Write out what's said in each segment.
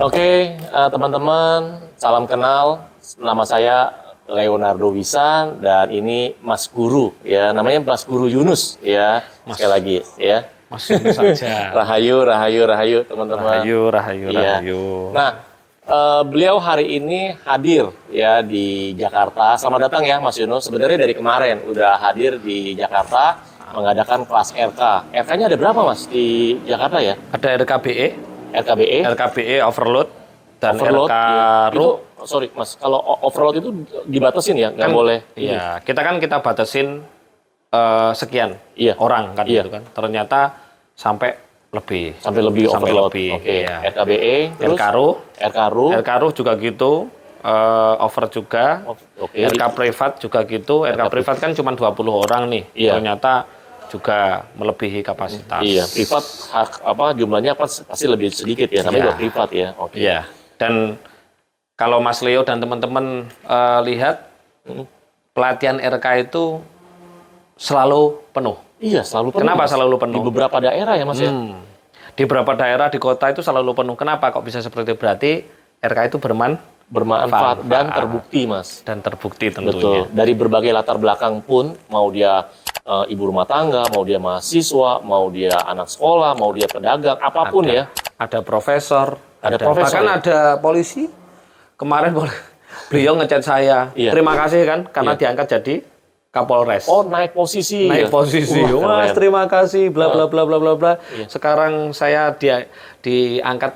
Oke, teman-teman, salam kenal. Nama saya Leonardo Wisan dan ini Mas Guru ya, namanya Mas Guru Yunus ya. Sekali lagi ya. Mas Yunus saja. Rahayu teman-teman. Rahayu. Nah, beliau hari ini hadir ya di Jakarta. Selamat datang ya Mas Yunus. Sebenarnya dari kemarin udah hadir di Jakarta mengadakan kelas RK. RK-nya ada berapa Mas di Jakarta ya? Ada RKBE overload dan Overload, RK ya. Ru. Itu, sorry Mas, kalau overload itu dibatasin ya, nggak boleh. Iya, kita batasin sekian Iya. orang kan Iya. gitu kan. Ternyata sampai lebih overload. lebih. Oke. Iya. RKBE, terus RK Ru juga gitu. Over juga. Oke. RK privat juga gitu. RK privat kan cuma 20 orang nih. Iya. Ternyata juga melebihi kapasitas. Iya, privat jumlahnya pasti lebih sedikit ya, namanya Iya. juga privat ya. Oke. Iya. Dan kalau Mas Leo dan teman-teman lihat pelatihan RK itu selalu penuh. Iya, selalu penuh. Kenapa Mas. selalu penuh? Di beberapa daerah ya Mas ya. Di beberapa daerah di kota itu selalu penuh. Kenapa kok bisa seperti itu? Berarti RK itu Bermanfaat dan terbukti Mas. dan terbukti tentunya. Betul. Dari berbagai latar belakang pun, mau dia ibu rumah tangga, mau dia mahasiswa, mau dia anak sekolah, mau dia pedagang, apapun ya. Ada profesor, bahkan ya? ada polisi. Kemarin beliau ngechat saya. Iya. Terima kasih kan karena diangkat jadi Kapolres. Oh, naik posisi. Naik ya? posisi. keren. Mas, terima kasih bla bla bla bla bla bla. Iya. Sekarang saya diangkat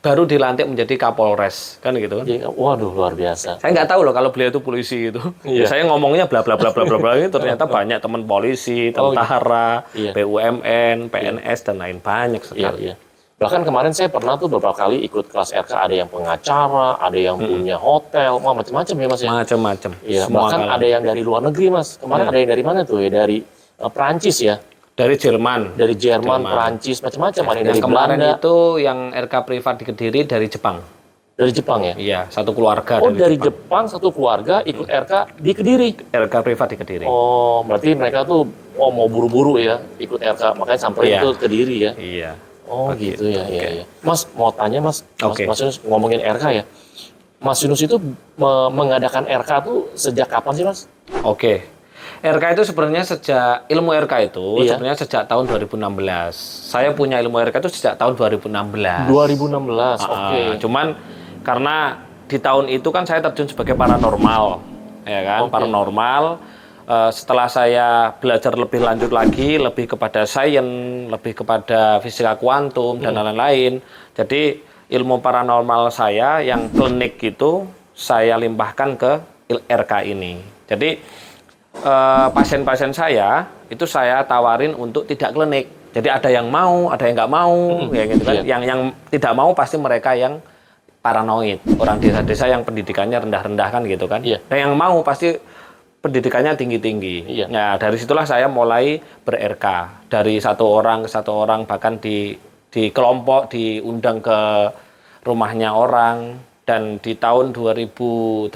baru dilantik menjadi Kapolres, kan gitu kan. Iya, waduh, luar biasa. Saya nggak tahu loh kalau beliau itu polisi itu. Iya. Saya ngomongnya bla bla bla bla bla bla ini ternyata banyak teman polisi, tentara, Iya. BUMN, PNS dan lain banyak Iya, sekali. iya. Bahkan kemarin saya pernah tuh beberapa kali ikut kelas RK, ada yang pengacara, ada yang punya hotel, macam-macam ya Mas ya. Macam-macam. Iya, Semua bahkan kalangan. ada yang dari luar negeri Mas. Kemarin ada yang dari mana tuh ya? Dari Perancis ya. Dari Jerman. Dari Jerman, Perancis, macam-macam. Ada yang dari Kemarin Belanda, itu yang RK privat di Kediri dari Jepang. dari Jepang ya. Iya, satu keluarga Oh, dari dari Jepang satu keluarga ikut RK di Kediri. RK privat di Kediri. Oh, berarti mereka tuh mau buru-buru ya ikut RK, makanya sampai Iya. itu ke Kediri ya. Iya. Oh gitu ya, iya. Mas mau tanya Mas, Oke. Mas Yunus ngomongin RK ya. Mas Yunus itu mengadakan RK tuh sejak kapan sih Mas? Oke. RK itu sebenarnya ilmu RK itu Iya. sebenarnya sejak tahun 2016. Saya punya ilmu RK itu sejak tahun 2016. 2016, oke. Cuman karena di tahun itu kan saya terjun sebagai paranormal, ya kan? Oke. Paranormal. Setelah saya belajar lebih lanjut lagi, lebih kepada sains, lebih kepada fisika kuantum dan lain-lain. Jadi ilmu paranormal saya yang klinik itu saya limpahkan ke RK ini. Jadi pasien-pasien saya itu saya tawarin untuk tidak klinik. Jadi ada yang mau, ada yang nggak mau, ya gitu kan. Iya. Yang tidak mau pasti mereka yang paranoid, orang desa-desa yang pendidikannya rendah-rendah kan gitu kan. Iya. Dan yang mau pasti pendidikannya tinggi-tinggi. Iya. Nah, dari situlah saya mulai ber-RK. Dari satu orang ke satu orang, bahkan di kelompok, diundang ke rumahnya orang. Dan di tahun 2018-19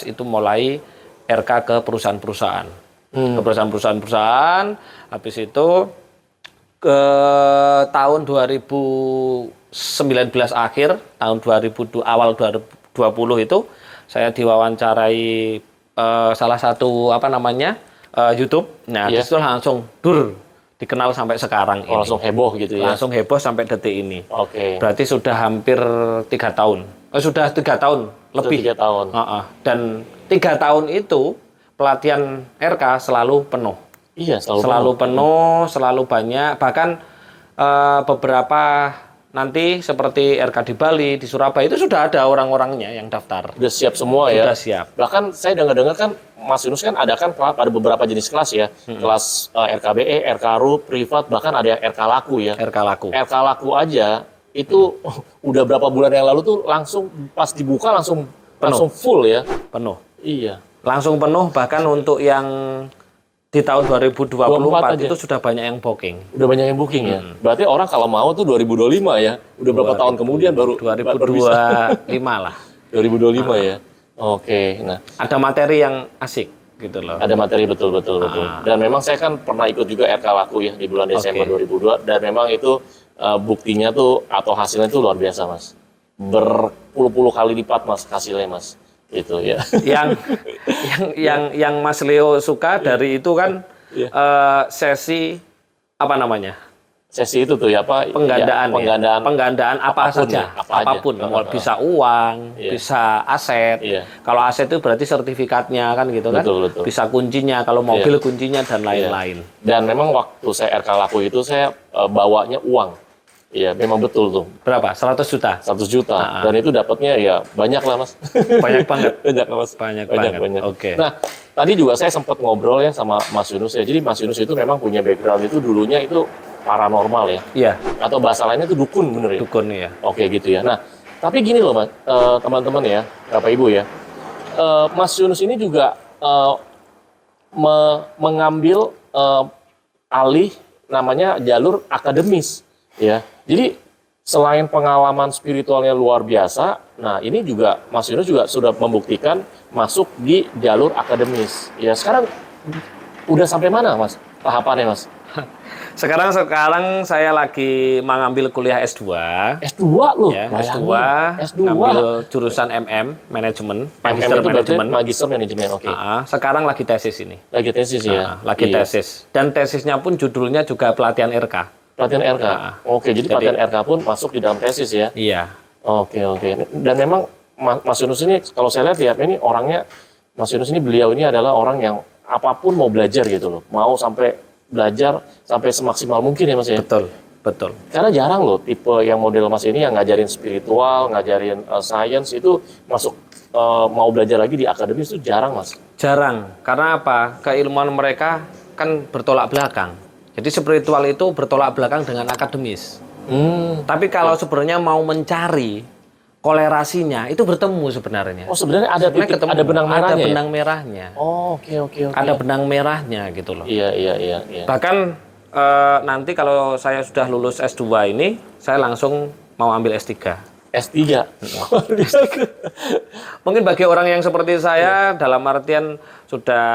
itu mulai RK ke perusahaan-perusahaan. Ke perusahaan-perusahaan, habis itu ke tahun 2019 akhir, tahun 2020 awal 2020 itu saya diwawancarai salah satu YouTube. Nah, Iya. itu langsung dikenal sampai sekarang ini. Langsung heboh gitu ya. Langsung heboh sampai detik ini. Oke. Berarti sudah hampir 3 tahun. Sudah 3 tahun lebih. 3 tahun. Dan 3 tahun itu pelatihan RK selalu penuh. Iya, Selalu penuh, selalu banyak. Bahkan beberapa nanti seperti RK di Bali, di Surabaya itu sudah ada orang-orangnya yang daftar. Udah siap semua ya. Sudah siap. Bahkan saya dengar-dengar kan Mas Yunus kan ada beberapa jenis kelas ya. Kelas RKBE, RK Ru, privat, bahkan ada yang RK Laku ya. RK Laku. RK Laku aja itu udah berapa bulan yang lalu tuh langsung pas dibuka langsung full ya. Penuh. Iya. Langsung penuh, bahkan untuk yang di tahun 2024 aja. itu sudah banyak yang booking. Udah banyak yang booking ya. Berarti orang kalau mau tuh 2025 ya. Udah berapa tahun kemudian baru bisa. 2025 lah. 2025 ya. Oke. Nah, Ada materi yang asik gitu loh. ada materi betul. Dan memang saya kan pernah ikut juga RK Laku ya di bulan Desember 2002 dan memang itu buktinya tuh atau hasilnya tuh luar biasa Mas. Berpuluh-puluh kali lipat Mas hasilnya Mas. Itu ya. Yang Mas Leo suka dari itu kan sesi apa namanya? Sesi itu tuh ya apa? Penggandaan, ya, penggandaan apa apapun saja, ya, apa apapun, aja. mau bisa uang, bisa aset. Kalau aset itu berarti sertifikatnya kan gitu kan, Betul. bisa kuncinya, kalau mobil kuncinya dan lain-lain. Dan memang waktu saya RK laku itu saya bawanya uang. Iya, memang betul tuh. Berapa? 100 juta? 100 juta. Dan itu dapatnya ya banyak lah Mas. Banyak banget. Banyak lah Mas. Banyak banget. Oke. Nah, tadi juga saya sempat ngobrol ya sama Mas Yunus ya. Jadi Mas Yunus itu memang punya background itu dulunya itu paranormal ya. Iya. Atau bahasa lainnya itu dukun bener ya? Dukun ya. Oke gitu ya. Nah, tapi gini loh Mas, teman-teman ya, Bapak Ibu ya. Mas Yunus ini juga mengambil alih namanya jalur akademis ya. Jadi selain pengalaman spiritualnya luar biasa, nah ini juga Mas Yunus juga sudah membuktikan masuk di jalur akademis. Ya sekarang udah sampai mana Mas tahapannya Mas? Sekarang saya lagi mengambil kuliah S2. S2 loh? Ya, S2. Ngambil jurusan manajemen, magister manajemen. Magister manajemen, oke. Sekarang lagi tesis ini. Lagi tesis ya? Lagi tesis. Dan tesisnya pun judulnya juga pelatihan RK. Pelatihan RK? Oke, jadi pelatihan RK pun masuk di dalam tesis ya? Iya. Oke. Dan memang Mas Yunus ini, kalau saya lihat ya, ini orangnya, Mas Yunus ini, beliau ini adalah orang yang apapun mau belajar gitu loh. Mau sampai belajar sampai semaksimal mungkin ya Mas ya? Betul. Karena jarang loh tipe yang model Mas ini yang ngajarin spiritual, ngajarin science itu masuk mau belajar lagi di akademis itu jarang Mas. Jarang. Karena apa? Keilmuan mereka kan bertolak belakang. Jadi spiritual itu bertolak belakang dengan akademis. Tapi kalau sebenarnya mau mencari kolerasinya itu bertemu sebenarnya. Oh sebenarnya ada titik, ada benang merahnya. Ada benang merahnya. Oh oke. Ada benang merahnya gitu loh. Iya. Bahkan nanti kalau saya sudah lulus S2 ini, saya langsung mau ambil S3. S3. Mungkin bagi orang yang seperti saya, dalam artian sudah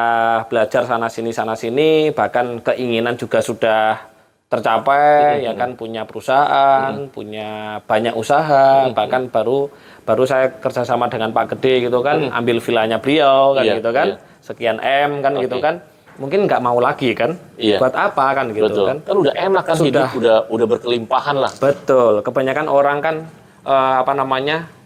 belajar sana sini, bahkan keinginan juga sudah tercapai, ya kan, punya perusahaan, punya banyak usaha, bahkan baru saya kerjasama dengan Pak Gede gitu kan, ambil villanya beliau kan gitu kan, sekian M kan gitu kan. Mungkin nggak mau lagi kan, buat apa kan gitu. Kan udah enak kan, hidup udah berkelimpahan lah. Betul, kebanyakan orang kan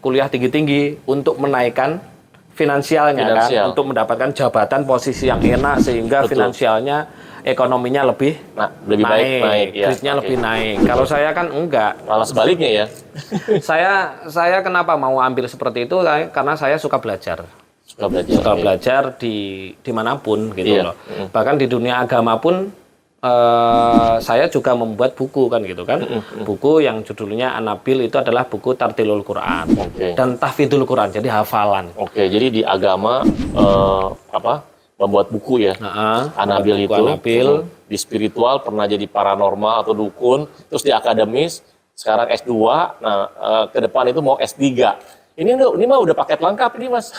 kuliah tinggi-tinggi untuk menaikkan finansialnya kan, untuk mendapatkan jabatan posisi yang enak sehingga finansialnya, ekonominya lebih naik, duitnya lebih naik. Kalau saya kan enggak, malah sebaliknya ya. saya kenapa mau ambil seperti itu, karena saya suka belajar. Suka belajar di manapun gitu loh. Bahkan di dunia agama pun saya juga membuat buku kan gitu kan. Buku yang judulnya Anabil itu adalah buku Tartilul Quran dan Tahfidul Quran, jadi hafalan. Jadi di agama membuat buku ya. Anabil itu di spiritual pernah jadi paranormal atau dukun, terus di akademis sekarang S2. Nah, ke depan itu mau S3. Ini mah udah paket lengkap ini Mas.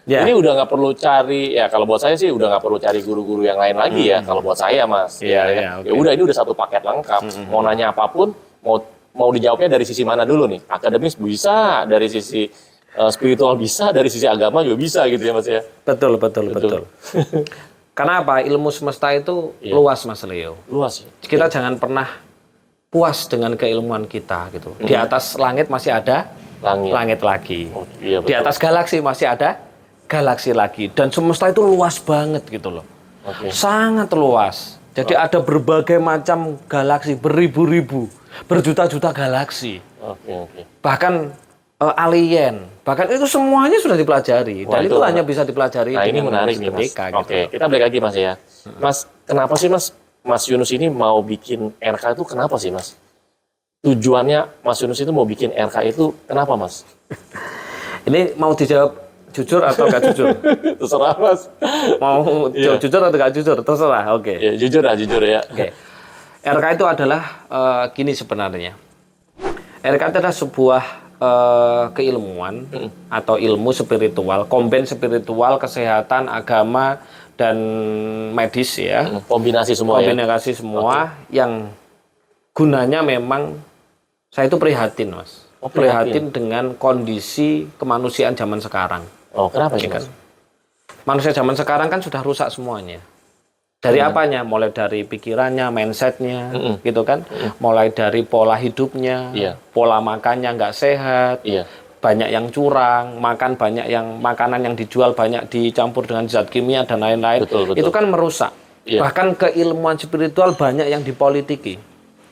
Ini udah nggak perlu cari, ya kalau buat saya sih udah nggak perlu cari guru-guru yang lain lagi ya, kalau buat saya Mas. Ya udah, ini udah satu paket lengkap. Mau nanya apapun, mau dijawabnya dari sisi mana dulu nih? Akademis bisa, dari sisi spiritual bisa, dari sisi agama juga bisa gitu ya Mas ya. Betul. Karena apa? Ilmu semesta itu luas Mas Leo. Luas ya. Kita jangan pernah puas dengan keilmuan kita gitu. Di atas langit masih ada langit lagi. Di atas galaksi masih ada galaksi lagi, dan semesta itu luas banget gitu loh. Sangat luas. Jadi ada berbagai macam galaksi, beribu-ribu, berjuta-juta galaksi. Bahkan alien, bahkan itu semuanya sudah dipelajari. Dan itu hanya bisa dipelajari. Nah, ini menarik nih Mas. Kita balik lagi Mas ya. Mas, kenapa sih Mas Yunus ini mau bikin RK itu kenapa sih Mas? Tujuannya Mas Yunus itu mau bikin RK itu kenapa Mas? Ini mau dijawab jujur atau nggak jujur? Terserah Mas. Mau jujur atau nggak jujur? Terserah, oke. Ya, jujur ya. RK itu adalah gini sebenarnya. RK itu adalah sebuah keilmuan atau ilmu spiritual, kombin spiritual, kesehatan, agama, dan medis ya. Kombinasi semua yang gunanya memang Saya itu prihatin, Mas. Oh, prihatin. Prihatin dengan kondisi kemanusiaan zaman sekarang. Oh, kenapa sih, Ya kan? Mas? Manusia zaman sekarang kan sudah rusak semuanya. Dari apanya? Mulai dari pikirannya, mindsetnya, gitu kan? Mulai dari pola hidupnya, Iya. pola makannya nggak sehat, Iya. banyak yang curang, makan banyak yang makanan yang dijual banyak dicampur dengan zat kimia dan lain-lain. Betul, betul. Itu kan merusak. Iya. Bahkan keilmuan spiritual banyak yang dipolitiki.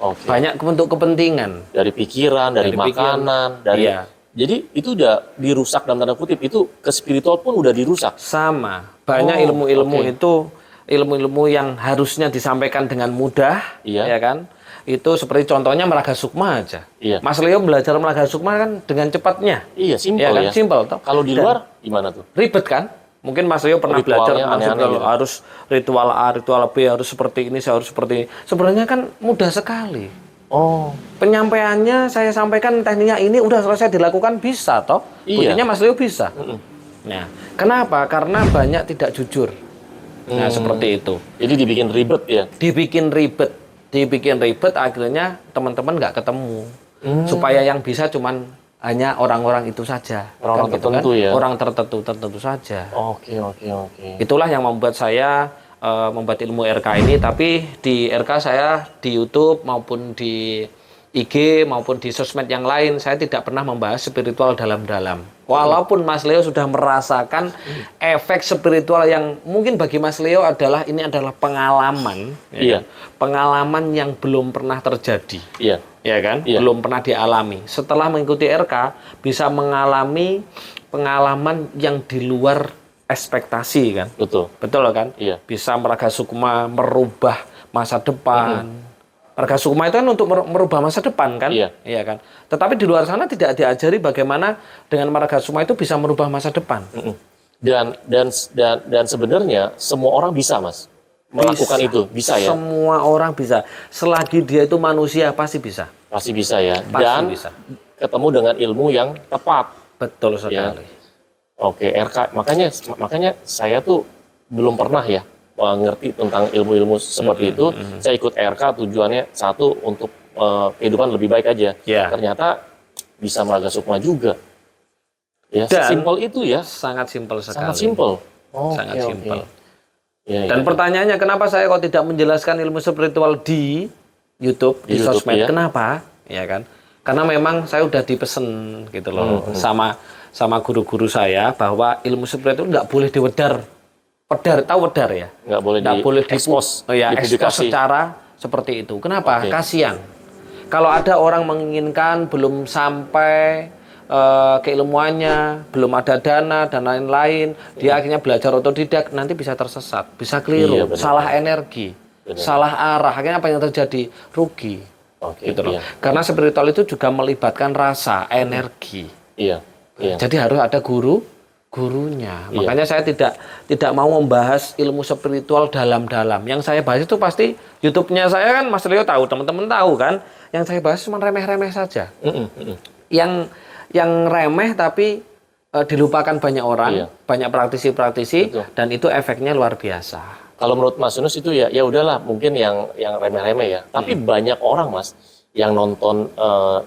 Oke. Banyak bentuk kepentingan. Dari pikiran, dari makanan, dari Iya. jadi itu udah dirusak dalam tanda kutip, itu ke spiritual pun udah dirusak. Sama. Banyak Oh, ilmu-ilmu oke. itu ilmu-ilmu yang harusnya disampaikan dengan mudah, Iya. ya kan? Itu seperti contohnya Meraga Sukma aja. Iya. Mas Leo belajar Meraga Sukma kan dengan cepatnya. Iya, simpel Ya kan? ya. Simpel toh. Kalau di Dan luar gimana tuh? ribet kan? Mungkin Mas Leo pernah Ritualnya belajar tentang aneh-aneh spiritual, gitu. harus ritual A, ritual B, harus seperti ini, saya harus seperti ini. Sebenarnya kan mudah sekali. Oh, Penyampaiannya saya sampaikan tekniknya ini udah selesai dilakukan bisa toh. Iya. Buktinya Mas Leo bisa. Nah, kenapa? Karena banyak tidak jujur. Nah, seperti itu. jadi dibikin ribet ya. Dibikin ribet akhirnya teman-teman nggak ketemu. Supaya yang bisa cuman hanya orang-orang itu saja. Orang-orang Kan gitu tertentu ya. Orang tertentu saja. Oke, oke, oke. Itulah yang membuat saya membuat ilmu RK ini, tapi di RK saya di YouTube maupun di IG maupun di sosmed yang lain saya tidak pernah membahas spiritual dalam-dalam. Walaupun Mas Leo sudah merasakan efek spiritual yang mungkin bagi Mas Leo ini adalah pengalaman, Iya. pengalaman yang belum pernah terjadi. Iya. Ya kan? Iya. Belum pernah dialami. Setelah mengikuti RK bisa mengalami pengalaman yang di luar ekspektasi kan. Betul. Betul kan? Iya. Bisa Meraga Sukma merubah masa depan. Meraga Sukma itu kan untuk merubah masa depan kan? Iya. Iya kan? Tetapi di luar sana tidak diajari bagaimana dengan Meraga Sukma itu bisa merubah masa depan. Dan sebenarnya semua orang bisa, Mas, melakukan Bisa. itu. Bisa ya. Semua orang bisa. Selagi dia itu manusia pasti bisa. Pasti bisa ya. Pasti Dan bisa. ketemu dengan ilmu yang tepat. Betul Ya. sekali. Oke, RK. Makanya saya tuh belum pernah ya mengerti tentang ilmu-ilmu seperti itu. Saya ikut RK tujuannya satu untuk kehidupan lebih baik aja. Ya. Ternyata bisa Meraga Sukma juga. Ya, Dan simpel itu ya. Sangat simpel sekali. Sangat simpel. Oh, Sangat oke, simpel. oke. Ya, Dan ya. pertanyaannya kenapa saya kok tidak menjelaskan ilmu spiritual di YouTube, Di di YouTube, sosmed? ya. Kenapa? Ya kan? Karena memang saya udah dipesen gitu loh sama guru-guru saya bahwa ilmu spiritual itu nggak boleh diwedar. Tahu wedar ya? Nggak boleh Nggak boleh expose, expose dipublikasi. secara seperti itu. Kenapa? Oke. Kasihan. Kalau ada orang menginginkan belum sampai keilmuannya, belum ada dana dan lain-lain, dia akhirnya belajar otodidak, nanti bisa tersesat, bisa keliru, Iya, benar. salah energi, Benar. salah arah. Akhirnya apa yang terjadi? Rugi. Oke, Gitu loh. iya. Karena spiritual itu juga melibatkan rasa, energi. Iya, iya. Jadi harus ada gurunya. Iya. Makanya saya tidak mau membahas ilmu spiritual dalam-dalam. Yang saya bahas itu pasti YouTube-nya saya kan Mas Leo tahu, teman-teman tahu kan. Yang saya bahas cuma remeh-remeh saja. Yang remeh tapi dilupakan banyak orang, Iya. banyak praktisi-praktisi, Betul. dan itu efeknya luar biasa. Kalau menurut Mas Yunus itu ya udahlah, mungkin yang remeh-remeh ya. Tapi banyak orang, Mas, yang nonton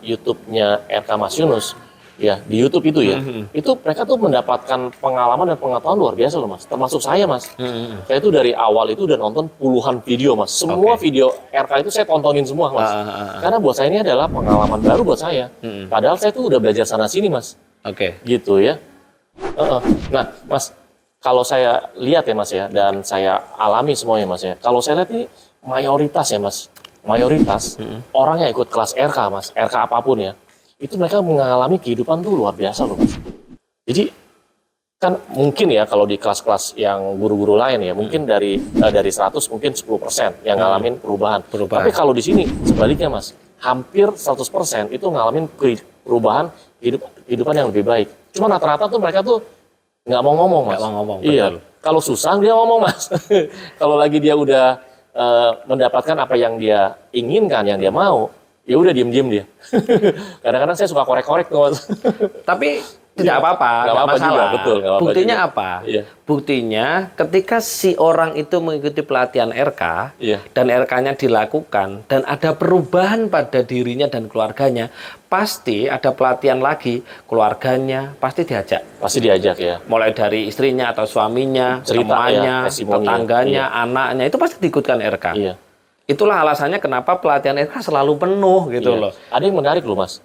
YouTube-nya RK Mas Yunus ya di YouTube itu ya. Itu mereka tuh mendapatkan pengalaman dan pengetahuan luar biasa loh, Mas. Termasuk saya, Mas. Saya itu dari awal itu udah nonton puluhan video, Mas. Semua video RK itu saya tontonin semua, Mas. Karena buat saya ini adalah pengalaman baru buat saya. Padahal saya tuh udah belajar sana sini, Mas. Oke. Gitu ya. Nah, Mas, kalau saya lihat ya, Mas ya, dan saya alami semuanya, Mas ya. Kalau saya lihat ini mayoritas ya, Mas. Mayoritas orang yang ikut kelas RK, Mas. RK apapun ya. Itu mereka mengalami kehidupan tuh luar biasa loh, Mas. Jadi kan mungkin ya kalau di kelas-kelas yang guru-guru lain ya, mungkin dari 100 mungkin 10% yang ngalamin perubahan. Tapi kalau di sini sebaliknya, Mas. Hampir 100% itu ngalamin perubahan kehidupan yang lebih baik. Cuma rata-rata tuh mereka tuh nggak mau ngomong, Mas. Nggak mau ngomong, Iya. betul. Kalau susah dia ngomong, Mas. Kalau lagi dia udah mendapatkan apa yang dia inginkan, yang dia mau, ya udah diem-diem dia. Kadang-kadang saya suka korek-korek tuh, Mas. Tapi tidak apa-apa, Nggak nggak apa-apa juga, masalah. betul, nggak apa-apa Buktinya juga. apa? Iya. Buktinya ketika si orang itu mengikuti pelatihan RK Iya. dan RK-nya dilakukan dan ada perubahan pada dirinya dan keluarganya, pasti ada pelatihan lagi, keluarganya pasti diajak. Pasti diajak ya. Mulai dari istrinya atau suaminya, Cerita temannya, ya, testimoni. tetangganya, anaknya, itu pasti diikutkan RK. Iya. Itulah alasannya kenapa pelatihan RK selalu penuh gitu Iya. loh. Ada yang menarik loh Mas.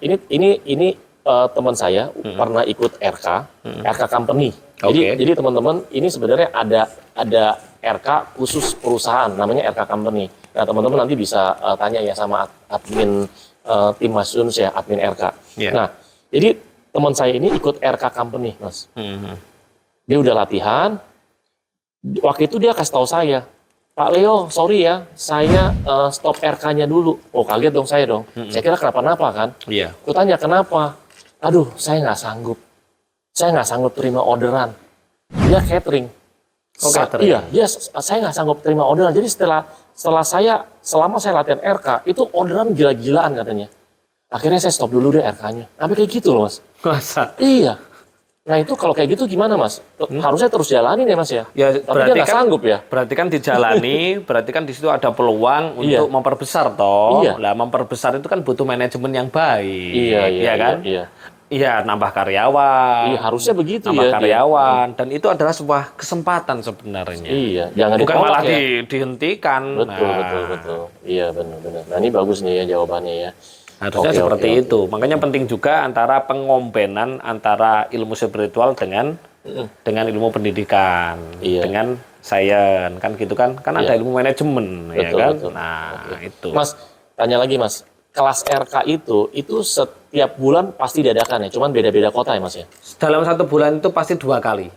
Ini teman saya pernah ikut RK Company. Oke. Jadi teman-teman ini sebenarnya ada RK khusus perusahaan namanya RK Company. Nah teman-teman nanti bisa tanya ya sama admin tim Mas Yunus ya, admin RK. Iya. Nah jadi teman saya ini ikut RK Company Mas. Dia udah latihan. Waktu itu dia kasih tahu saya, Pak Leo, sorry ya, saya stop RK-nya dulu. Oh kaget dong saya dong. Saya kira kenapa-napa kan. Iya. Aku tanya kenapa? Aduh, saya nggak sanggup. Saya nggak sanggup terima orderan. Dia catering. Oh, catering. Iya, saya nggak sanggup terima orderan. Jadi selama saya latihan RK, itu orderan gila-gilaan katanya. Akhirnya saya stop dulu deh RK-nya. Sampai kayak gitu loh Mas. Masa? Iya. Nah itu kalau kayak gitu gimana Mas? Harusnya terus jalanin ya Mas ya? Ya, Tapi dia nggak sanggup ya? Berarti kan dijalani, berarti kan di situ ada peluang Iya. untuk memperbesar toh. Iya. Lah memperbesar itu kan butuh manajemen yang baik. Iya, kan? Iya. Iya, nambah karyawan. Iya, harusnya begitu nambah ya. karyawan dan itu adalah sebuah kesempatan sebenarnya. Iya, jangan Bukan ditolak malah ya. dihentikan. Betul, Nah, betul. Iya, benar. Nah, ini bagus nih ya jawabannya ya. Harusnya Oke, seperti oke, itu. Makanya penting juga antara pengombenan antara ilmu spiritual dengan ilmu pendidikan, Iya. dengan sains kan gitu kan. Kan ada Iya. ilmu manajemen ya Betul, kan. betul. Nah, itu. Mas, tanya lagi Mas. Kelas RK itu setiap bulan pasti diadakan ya, cuman beda-beda kota ya Mas ya? Dalam satu bulan itu pasti dua kali.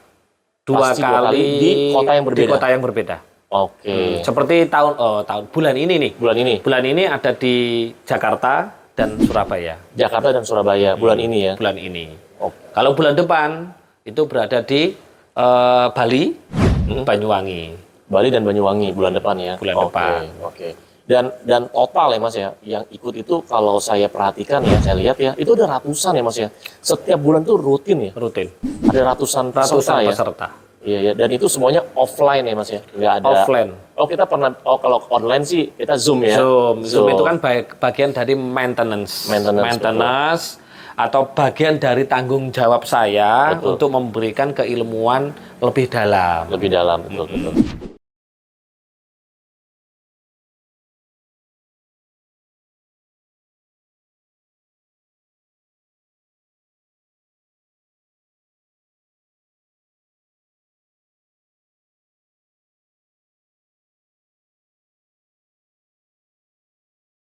Pasti dua kali di kota yang berbeda? Di kota yang berbeda. Oke. Seperti bulan ini nih. Bulan ini? Bulan ini ada di Jakarta dan Surabaya. Jakarta dan Surabaya, bulan ini ya? Bulan ini. Oke. Kalau bulan depan itu berada di Bali, Banyuwangi. Bali dan Banyuwangi bulan depan ya? Bulan depan. Oke. Dan total ya Mas ya, yang ikut itu kalau saya perhatikan ya, saya lihat ya, itu ada ratusan ya Mas ya. Setiap bulan tuh rutin ya? Rutin. Ada ratusan peserta ya? Peserta. Iya, ya. Dan itu semuanya offline ya Mas ya? Nggak ada. Offline. Kita pernah, kalau online sih kita Zoom ya? Zoom itu kan bagian dari maintenance. Maintenance atau bagian dari tanggung jawab saya Betul. untuk memberikan keilmuan lebih dalam. Lebih dalam, betul.